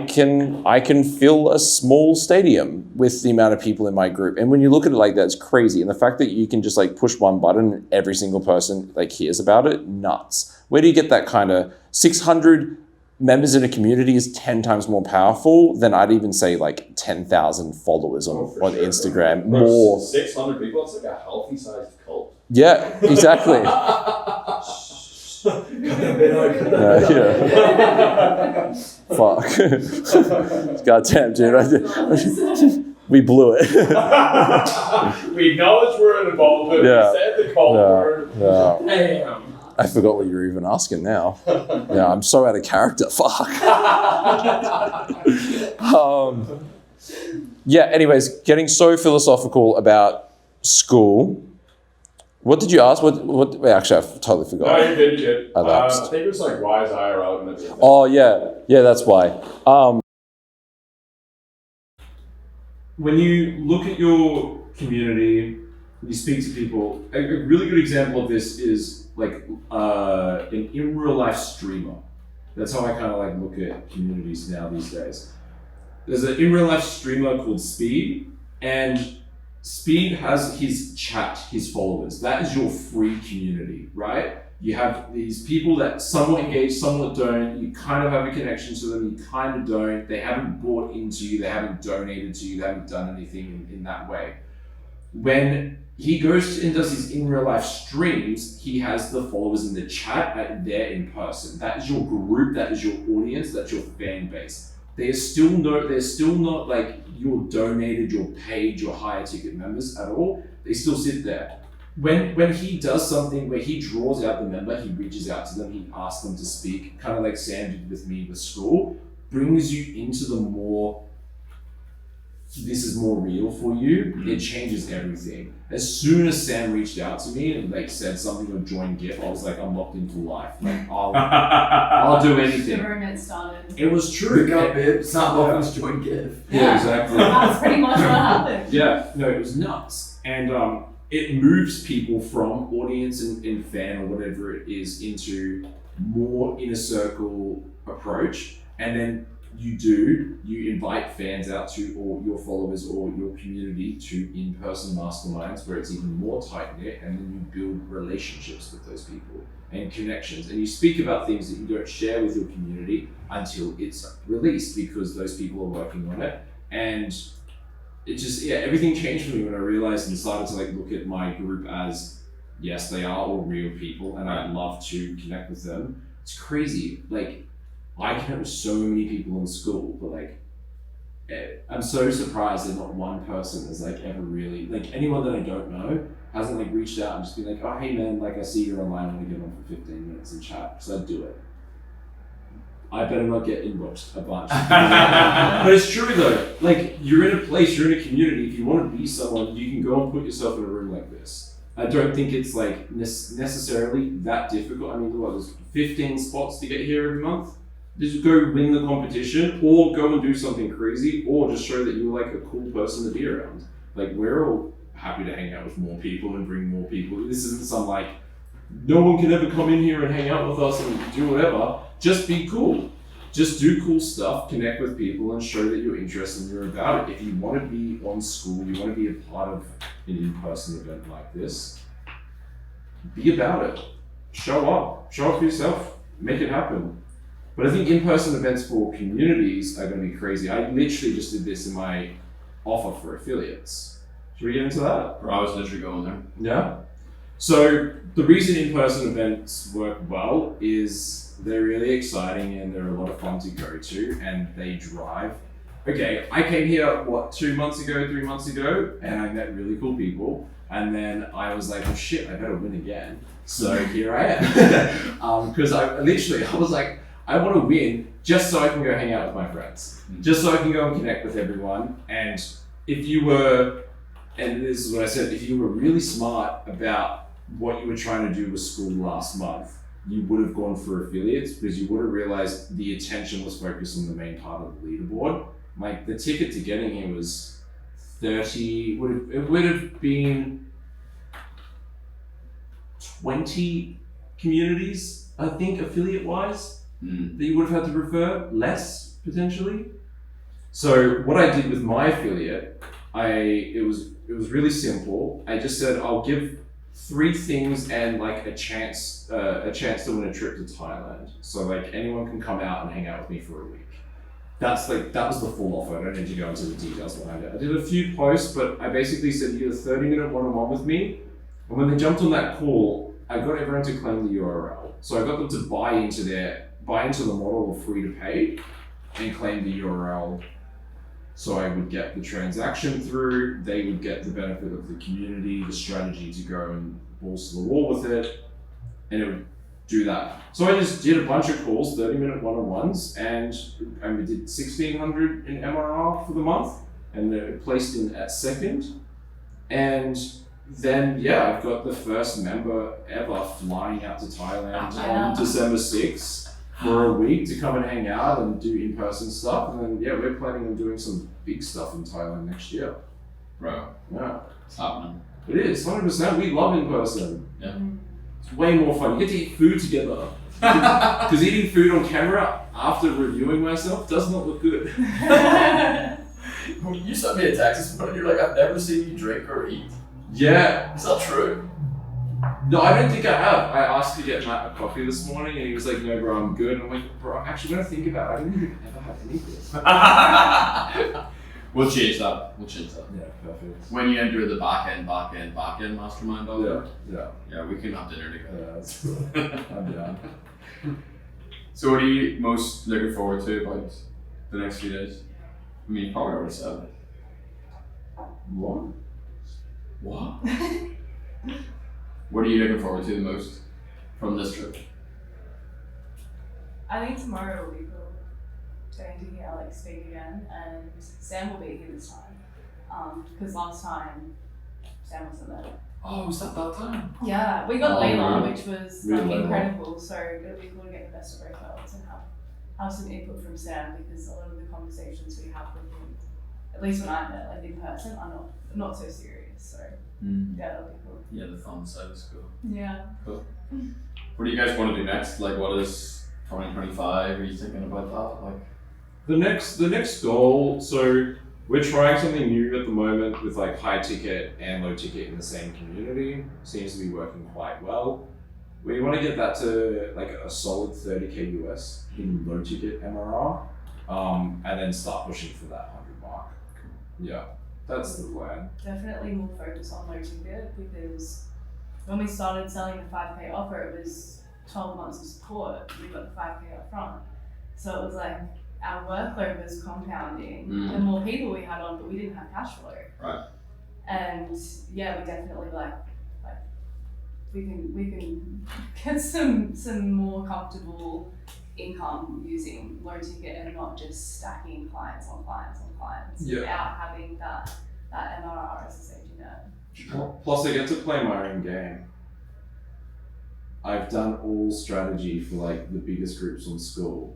can fill a small stadium with the amount of people in my group. And when you look at it like that, it's crazy. And the fact that you can just like push one button and every single person like hears about it, nuts. Where do you get that kind of 600 members in a community is 10 times more powerful than I'd even say like 10,000 followers on Instagram. Bro. More. 600 people, it's like a healthy sized cult. Yeah, exactly. Fuck. God damn, dude. We blew it. We acknowledge we're involved, but we said the cult word. Damn. I forgot what you were even asking now. Yeah, I'm so out of character. Fuck. yeah, anyways, getting so philosophical about school. What did you ask? Wait, actually, I've totally No, forgot. you did, you did. I I lapsed. think it was like, why is IRL going to be a thing? Oh, yeah, that's why. When you look at your community, you speak to people, a really good example of this is like an in real life streamer. That's how I kind of like look at communities now these days. There's an in real life streamer called Speed, and Speed has his chat, his followers. That is your free community, right? You have these people that somewhat engage, somewhat don't. You kind of have a connection to them, you kind of don't. They haven't bought into you, they haven't donated to you, they haven't done anything in that way. When he goes and does his in real life streams, he has the followers in the chat there in person. That is your group, that is your audience, that's your fan base. They're still not like your donated, your paid, your higher ticket members at all. They still sit there. When he does something where he draws out the member, he reaches out to them, he asks them to speak, kind of like Sam did with me with Skool, brings you into the more, this is more real for you, it changes everything. As soon as Sam reached out to me and like said something or joined GIF, I was like, I'm locked in for life. Like I'll do The anything. romance started. It was true. Pick up it, start off and join give. Yeah, exactly. That's pretty much what happened. Yeah, no, it was nuts. And it moves people from audience and fan or whatever it is into more inner circle approach. And then you invite fans out to, or your followers or your community to in-person masterminds where it's even more tight-knit, and then you build relationships with those people and connections. And you speak about things that you don't share with your community until it's released because those people are working on it. And it just, everything changed for me when I realized and started to like look at my group as, yes, they are all real people and I'd love to connect with them. It's crazy. Like, I connect with so many people in school, but like, I'm so surprised that not one person has like ever really, like anyone that I don't know hasn't like reached out and just been like, oh, hey man, like I see you're online, I want to get on for 15 minutes and chat, because I'd do it. I better not get inboxed a bunch. But it's true though, like you're in a place, you're in a community, if you want to be someone, you can go and put yourself in a room like this. I don't think it's like necessarily that difficult. I mean, there's 15 spots to get here every month. Just go win the competition, or go and do something crazy, or just show that you're like a cool person to be around. Like we're all happy to hang out with more people and bring more people. This isn't some like, no one can ever come in here and hang out with us and do whatever. Just be cool. Just do cool stuff, connect with people and show that you're interested and you're about it. If you want to be on Skool, you want to be a part of an in-person event like this, be about it. Show up for yourself, make it happen. But I think in-person events for communities are going to be crazy. I literally just did this in my offer for affiliates. Should we get into that? Bro, I was literally going there. Yeah. So the reason in-person events work well is they're really exciting and they're a lot of fun to go to, and they drive. Okay, I came here, 3 months ago, and I met really cool people. And then I was like, oh shit, I better win again. So here I am. Because I was like, I want to win just so I can go hang out with my friends. Just so I can go and connect with everyone. And if you were, and this is what I said, if you were really smart about what you were trying to do with Skool last month, you would have gone for affiliates, because you would have realized the attention was focused on the main part of the leaderboard. Like the ticket to getting here was 30, it would have been 20 communities, I think, affiliate-wise. That you would have had to refer, less potentially. So what I did with my affiliate, it was really simple. I just said I'll give 3 things and like a chance to win a trip to Thailand. So like anyone can come out and hang out with me for a week. That was the full offer. I don't need to go into the details behind it. I did a few posts, but I basically said you get a 30-minute one-on-one with me. And when they jumped on that call, I got everyone to claim the URL. So I got them to buy into the model of free to pay and claim the URL. So I would get the transaction through, they would get the benefit of the community, the strategy to go and balls to the wall with it, and it would do that. So I just did a bunch of calls, 30-minute one-on-ones, and we did 1,600 in MRR for the month. and placed in at second. And then, yeah, I've got the first member ever flying out to Thailand on December 6th for a week to come and hang out and do in-person stuff. And then, yeah, we're planning on doing some big stuff in Thailand next year. Bro, Yeah, it's happening. it is, 100%. We love in-person. Yeah. It's way more fun. You get to eat food together. Because eating food on camera after reviewing myself does not look good. You sent me a text this morning, you're like, I've never seen you drink or eat. Yeah. Is that true? No, I don't think I have. I asked to get Matt a coffee this morning and he was like, no, bro, I'm good. And I'm like, bro, actually, when I think about it, I don't think I've ever had anything. We'll change that. Yeah, perfect. When you enter the back end mastermind, dog. Yeah. Yeah, we can have dinner together. Yeah, that's I'm down. So what are you most looking forward to about the next few days? I mean, you probably already said it. What? What? What are you looking forward to the most from this trip? I think tomorrow will be cool. Going to hear Alex speak again, and Sam will be here this time. Because last time Sam wasn't there. Oh, was that time? Yeah, we got Oh, Layla, really? which was Really like Layla. incredible. So it'll be cool to get the best of both worlds and have some input from Sam, because a lot of the conversations we have with him, at least when I'm there, like in person, are not so serious. So yeah, that'll be cool. Yeah, the fun side of school. Yeah. What do you guys want to do next? Like, what is 2025? Are you thinking about that? Like, The next goal, so we're trying something new at the moment with like high ticket and low ticket in the same community. Seems to be working quite well. We want to get that to like a solid 30k US in low ticket MRR, and then start pushing for that 100 mark. Yeah, that's the plan. Definitely more focus on low ticket, because when we started selling the 5k offer, it was 12 months of support. We got the 5k up front. So it was like our workload was compounding. The more people we had on, but we didn't have cash flow. Right. And yeah, we definitely like we can get some more comfortable income using low ticket and not just stacking clients on clients on clients without having that MRR as a safety net. Plus, I get to play my own game. I've done all strategy for like the biggest groups on Skool,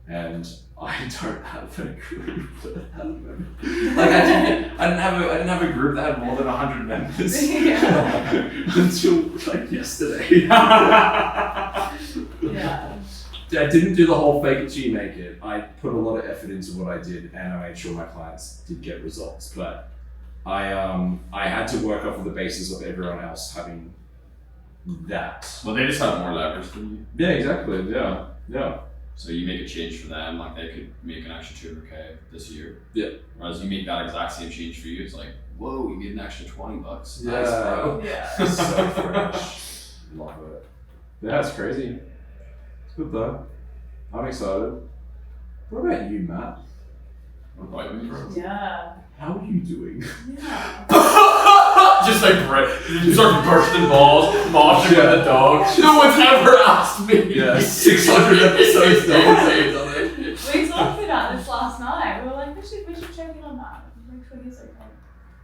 and I don't have a group that had members. Like I didn't have a group that had more than 100 members until like yesterday. Yeah. I didn't do the whole fake it till you make it. I put a lot of effort into what I did, and I made sure my clients did get results. But I had to work off of the basis of everyone else having that. well, they just have more leverage than you. Yeah, exactly. Yeah. So you make a change for them, like they could make an extra 200k this year. Yeah. Whereas you make that exact same change for you, it's like, whoa, you made an extra $20. Nice, Yeah. bro. Yeah. It's so fresh. Love it. Yeah, it's crazy. It's good though. I'm excited. What about you, Matt? What about me, bro? Yeah. How are you doing? Yeah. Just like you start bursting balls, moshing with a dog. No one's ever asked me. Yeah, 600 episodes no one's later. done it. We talked about this last night. We were like, we should check in on that. Make sure he's okay.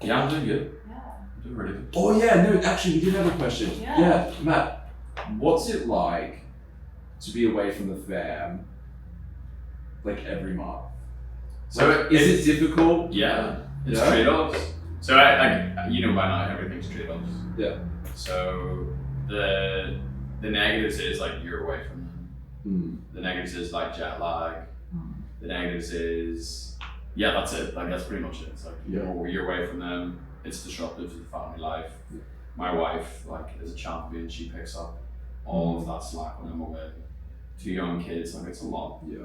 Yeah, I'm doing good. Yeah. I'm doing really good. Oh yeah, no, actually we did have a question. Yeah. Matt, what's it like to be away from the fam like every month? So Is it difficult? Yeah, it's Yeah. trade-offs. So I you know by now everything's trade-offs. Yeah. So the negatives is like you're away from them. Mm. The negatives is like jet lag. The negatives is that's it. Like that's pretty much it. It's like you're away from them. It's disruptive to the family life. Yeah. My wife is a champion. She picks up all of that slack when I'm away. 2 young kids, like it's a lot. Yeah.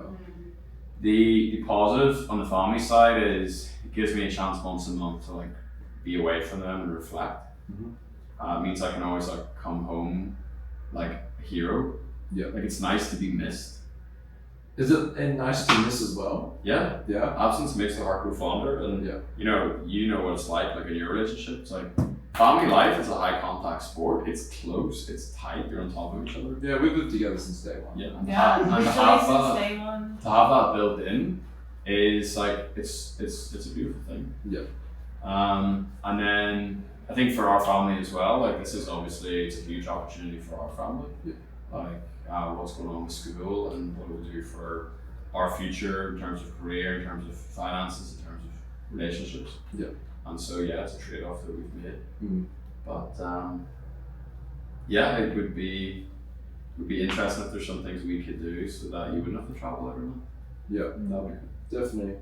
The positive on the family side is it gives me a chance once a month to like be away from them and reflect. It means I can always like come home like a hero. Yeah. Like it's nice to be missed. Is it nice to miss as well? Yeah. Yeah. Absence makes the heart grow fonder, and Yeah. you know what it's like in your relationship. It's like family life is a high contact sport. It's close, it's tight, you're on top of each other. Yeah, we've lived together since day one. Yeah. And Yeah. to have Usually that since day one. to have that built in is like it's a beautiful thing. Yeah. And then I think for our family as well, like this is obviously it's a huge opportunity for our family. Yeah. Like what's going on with school and what it will do for our future in terms of career, in terms of finances, in terms of relationships. Yeah. And so yeah, it's a trade-off that we've made. Mm. But yeah, it would be interesting if there's some things we could do so that you wouldn't have to travel every month. Yeah. That would be Definitely.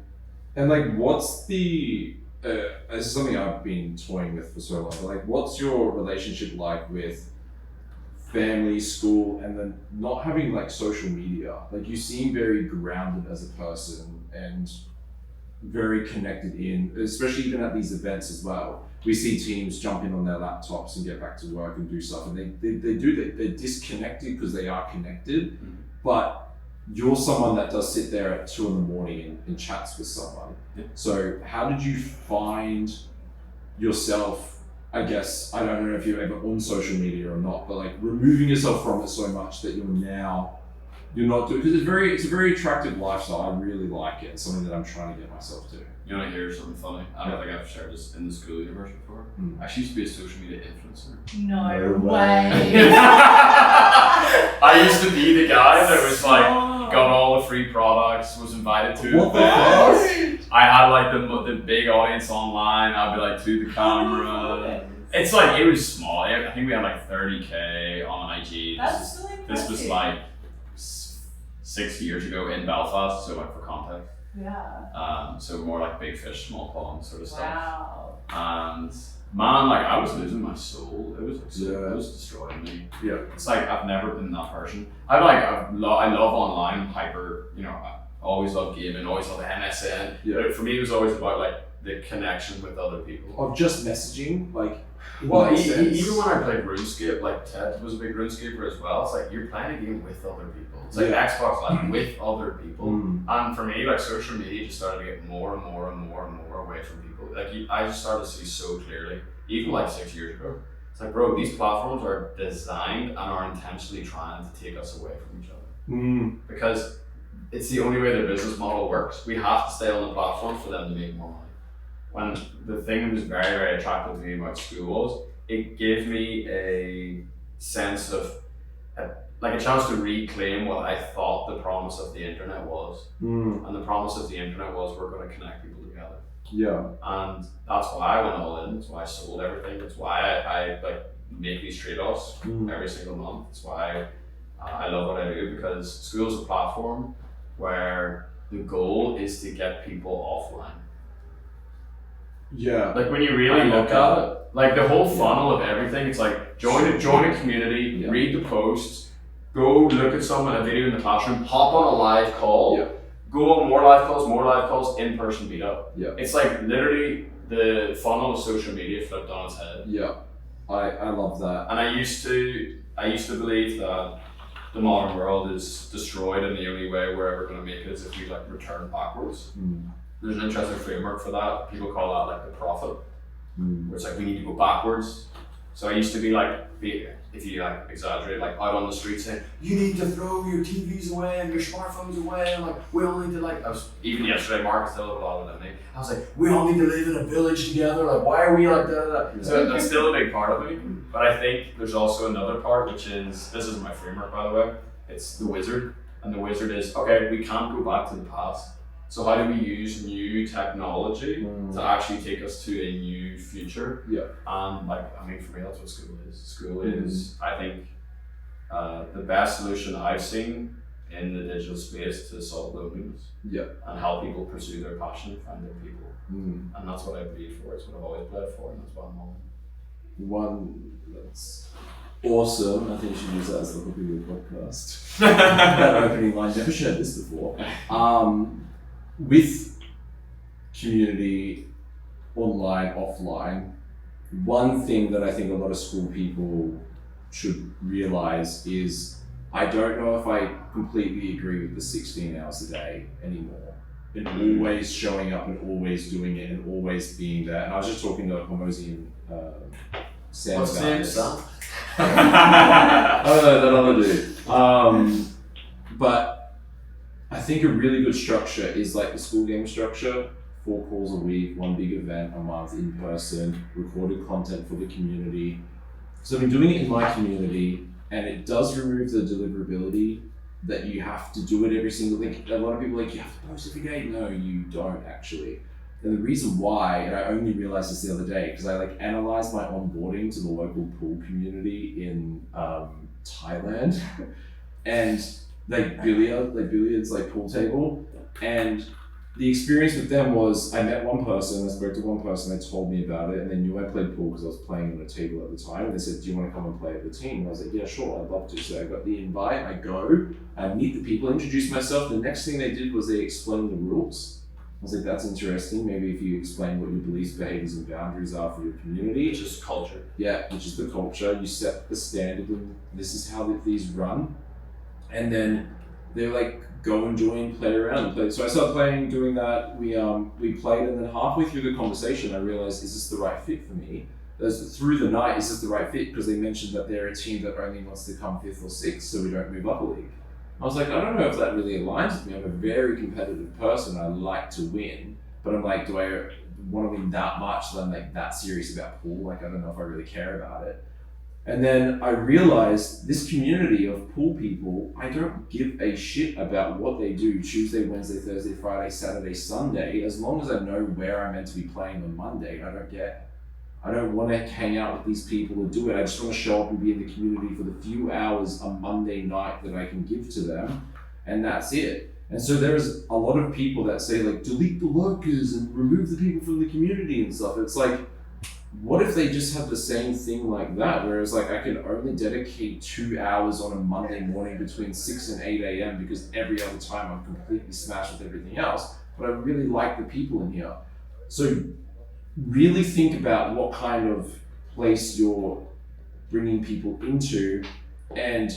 And like, what's this is something I've been toying with for so long, but like, what's your relationship like with family, school, and then not having like social media? Like, you seem very grounded as a person and very connected in, especially even at these events as well. We see teams jump in on their laptops and get back to work and do stuff, and they're disconnected because they are connected, but you're someone that does sit there at 2 a.m. and chats with someone. Yeah. So how did you find yourself, I guess, I don't know if you're ever on social media or not, but like removing yourself from it so much that you're not doing, because it's a very attractive lifestyle. I really like it. It's something that I'm trying to get myself to. You want to hear something funny? I don't think I've shared this in the Skool universe before. I actually used to be a social media influencer. No way. way. I used to be the guy that was like, got all the free products, was invited to What the events. I had like the big audience online. I'd be like to the camera. It's like, it was small. I think we had like 30K on IG. That's really impressive. This was like 6 years ago in Belfast, so like for context. Yeah. So more like big fish, small pond sort of stuff. Wow. And man, like I was losing my soul. It was like, Yeah. it was destroying me. Yeah. It's like I've never been that person. I love online, hyper. You know, I always love gaming, always love MSN. Yeah. But for me, it was always about like the connection with other people. Of just messaging, like, Well, makes sense. even when I played RuneScape, like Ted was a big RuneScaper as well. It's like you're playing a game with other people. It's like Xbox Live with other people. And for me, like social media just started to get more and more and more and more away from people. Like I just started to see so clearly, even like 6 years ago. It's like, bro, these platforms are designed and are intentionally trying to take us away from each other. Because it's the only way their business model works. We have to stay on the platform for them to make more money. When the thing that was very, very attractive to me about Skool was, it gave me a sense of, like a chance to reclaim what I thought the promise of the internet was. And the promise of the internet was we're going to connect people together. Yeah. And that's why I went all in. That's why I sold everything. That's why I like make these trade-offs every single month. That's why I love what I do, because Skool is a platform where the goal is to get people offline. Yeah. Like when you really look at it, like the whole funnel of everything, it's like join a community, read the posts, go look at a video in the classroom, hop on a live call, go on more live calls, in-person meetup. Yeah. It's like literally the funnel of social media flipped on its head. Yeah. I love that. And I used to believe that the modern world is destroyed and the only way we're ever going to make it is if we like return backwards. There's an interesting framework for that. People call that like the prophet, where it's like we need to go backwards. So I used to be like, if you like exaggerate, like out on the street saying, you need to throw your TVs away and your smartphones away, and like we all need to like, I was even yesterday, Mark still a lot of me. I was like, we all need to live in a village together, like why are we like that? So that's still a big part of me. But I think there's also another part, which is, this isn't my framework by the way, it's the wizard. And the wizard is, okay, we can't go back to the past. So how do we use new technology to actually take us to a new future? Yeah. And like, I mean, for me, that's what Skool is. Skool is, I think, the best solution I've seen in the digital space to solve loneliness. Yeah. And help people pursue their passion and find their people. And that's what I bleed for. It's what I've always bled for, and that's what I'm on. One that's awesome. I think you should use that as the hook of your podcast. That opening line, never shared this before. With community, online, offline, one thing that I think a lot of school people should realize is I don't know if I completely agree with the 16 hours a day anymore. And always showing up and always doing it and always being there. And I was just talking to Hormozi and Sam What's about his this. name, Oh no, that other dude. But I think a really good structure is like the school game structure. 4 calls a week, 1 big event a month in person, recorded content for the community. So I've been doing it in my community, and it does remove the deliverability that you have to do it every single thing. A lot of people are like, you have to post every day. No, you don't actually. And the reason why, and I only realized this the other day, because I like analyzed my onboarding to the local pool community in Thailand, and billiards, like pool table, and the experience with them was I met one person, I spoke to one person, they told me about it, and they knew I played pool because I was playing on a table at the time, and they said, do you want to come and play at the team? And I was like, yeah, sure, I'd love to. So I got the invite, I go, I meet the people, introduce myself. The next thing they did was they explained the rules. I was like, that's interesting. Maybe if you explain what your beliefs, behaviors, and boundaries are for your community. Which is culture. Yeah, which is the culture. You set the standard, and this is how these run. And then they're like, go and join, play around, play. So I started playing, doing that. We played, and then halfway through the conversation, I realized, is this the right fit for me? Through the night, is this the right fit? Because they mentioned that they're a team that only wants to come 5th or 6th, so we don't move up a league. I was like, I don't know if that really aligns with me. I'm a very competitive person. I like to win, but I'm like, do I want to win that much that I'm like that serious about pool? Like, I don't know if I really care about it. And then I realized this community of pool people, I don't give a shit about what they do Tuesday, Wednesday, Thursday, Friday, Saturday, Sunday. As long as I know where I'm meant to be playing on Monday, I don't want to hang out with these people or do it. I just want to show up and be in the community for the few hours a Monday night that I can give to them, and that's it. And so there's a lot of people that say like, delete the lurkers and remove the people from the community and stuff. It's like, what if they just have the same thing like that, where it's like I can only dedicate 2 hours on a Monday morning between 6 and 8 a.m. because every other time I'm completely smashed with everything else, but I really like the people in here. So really think about what kind of place you're bringing people into, and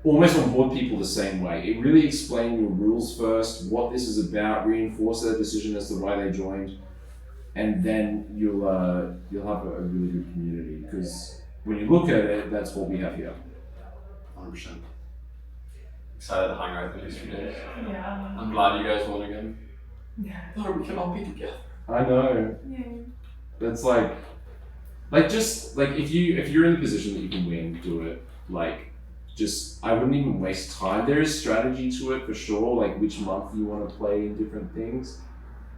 almost onboard people the same way. It really explain your rules first, what this is about, reinforce their decision as to why they joined, and then you'll have a really good community, because when you look at it, that's what we have here. 100%. Excited to hang out with these few days. Yeah. I'm glad you guys won again. Yeah. Glad we can all be together. I know. Yeah. It's like just like if you're in the position that you can win, do it. Like, just I wouldn't even waste time. There is strategy to it for sure, like which month you want to play in different things.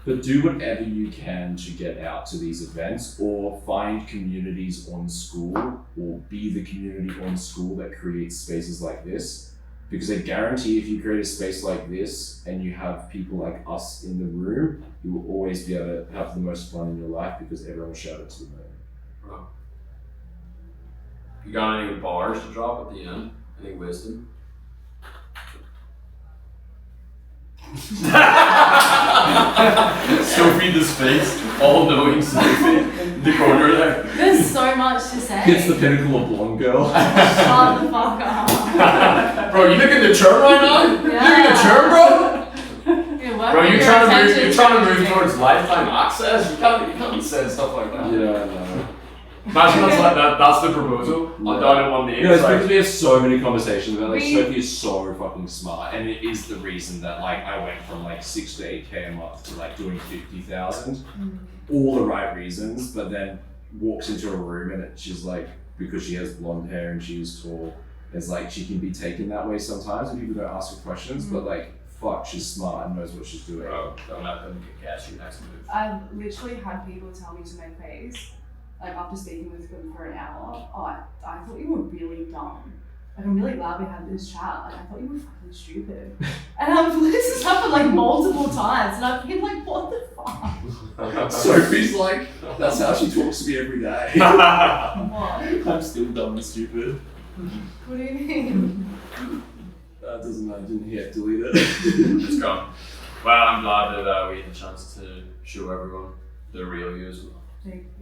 But do whatever you can to get out to these events, or find communities on Skool, or be the community on Skool that creates spaces like this. Because I guarantee if you create a space like this and you have people like us in the room, you will always be able to have the most fun in your life because everyone will shout it to the moon. Bro. You got any bars to drop at the end? Any wisdom? Sophie the space, all knowing Sophie in the corner there. There's so much to say. It's the pinnacle of blonde girl. Shut the fuck up. Bro, you looking to churn right now? Yeah. You looking to churn, bro? Yeah, Bro, you're trying to move towards lifetime access? You can't be saying stuff like that. Yeah, I know. Imagine that's the proposal. I'm down in one day. No, it's because we have so many conversations about like We- Sophie is so fucking smart, and it is the reason that like I went from like 6 to 8K a month to like doing 50,000. All the right reasons, but then walks into a room and she's like, because she has blonde hair and she's tall, it's like she can be taken that way sometimes and people don't ask her questions, but like fuck, she's smart and knows what she's doing. Bro, don't let them guess your next move. I've literally had people tell me to my face, like after speaking with them for an hour, oh, I thought you were really dumb. Like, I'm really glad we had this chat. Like, I thought you were fucking stupid. And this has happened like multiple times, and I've been like, what the fuck? Sophie's like, that's how she talks to me every day. What? I'm still dumb and stupid. What do you mean? That doesn't matter, I didn't hear, delete it. It's gone. Well, I'm glad that we had the chance to show everyone the real you as well. Like,